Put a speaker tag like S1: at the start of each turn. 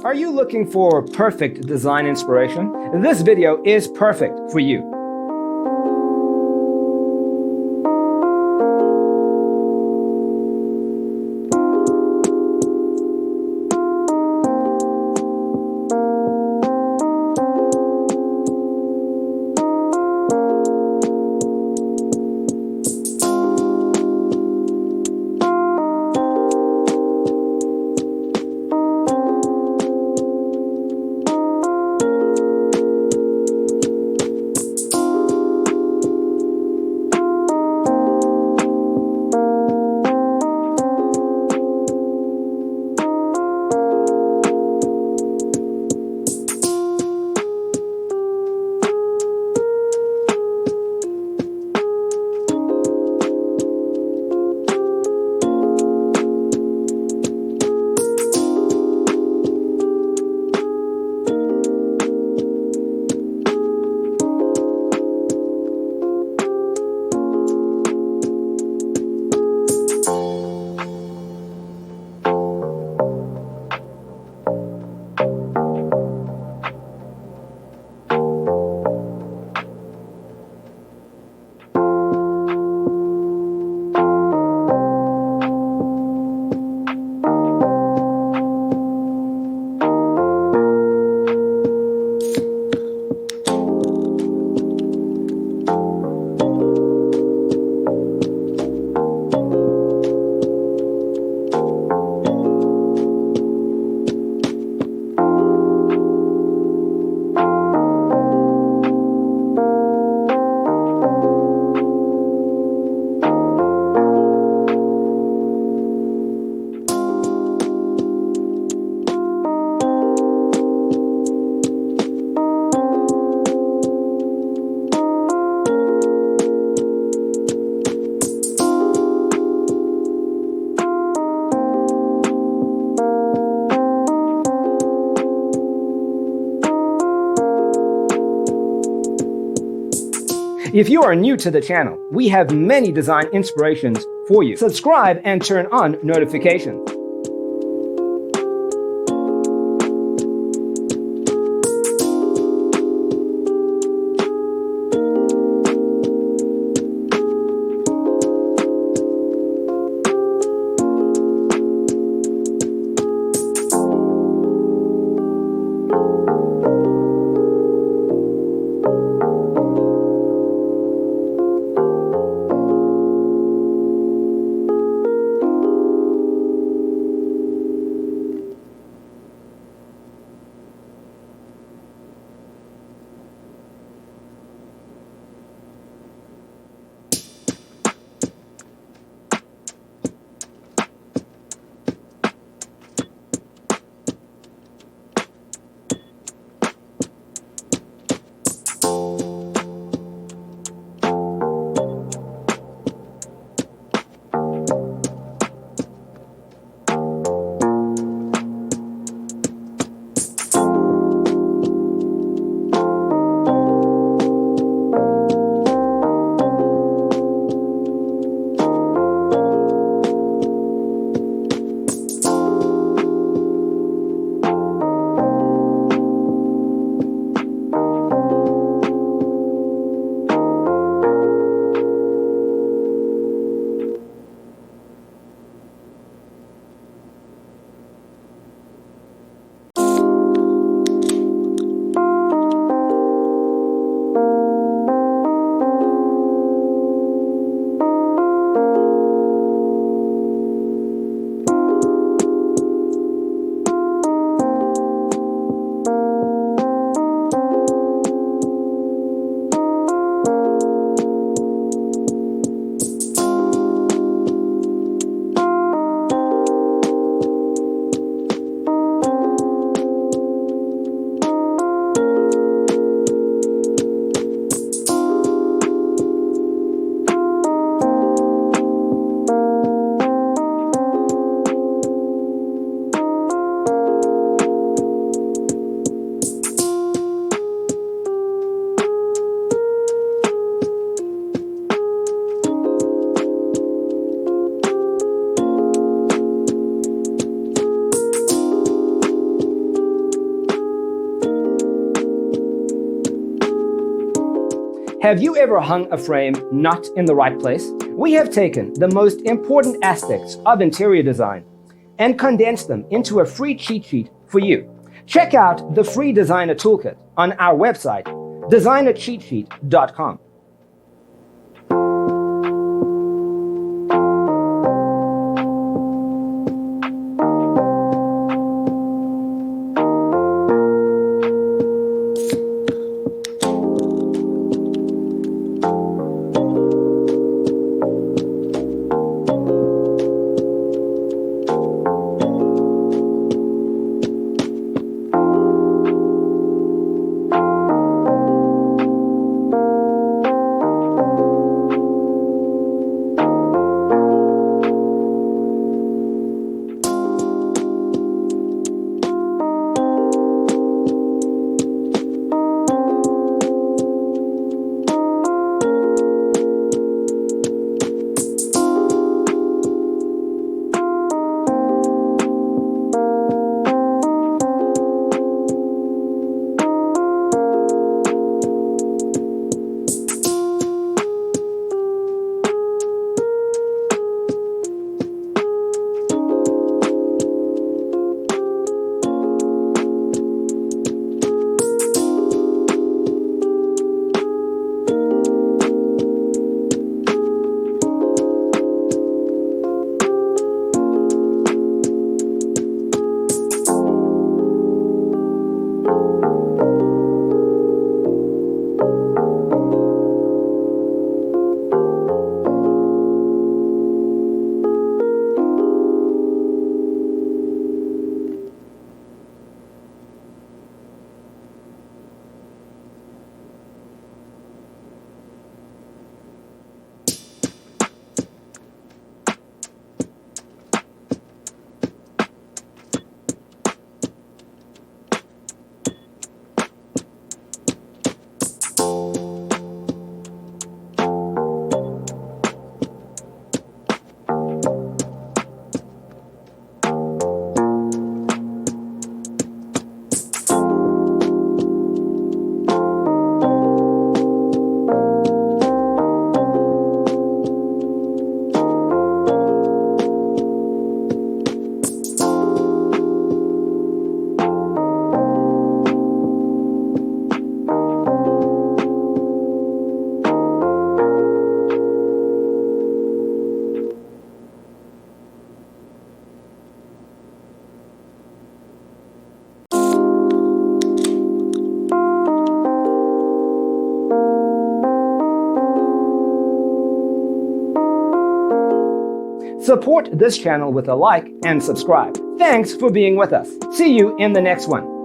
S1: Are you looking for perfect design inspiration? This video is perfect for you. If you are new to the channel, we have many design inspirations for you. Subscribe and turn on notifications. Have you ever hung a frame not in the right place? We have taken the most important aspects of interior design and condensed them into a free cheat sheet for you. Check out the free designer toolkit on our website, designercheatsheet.com. Support this channel with a like and subscribe. Thanks for being with us. See you in the next one.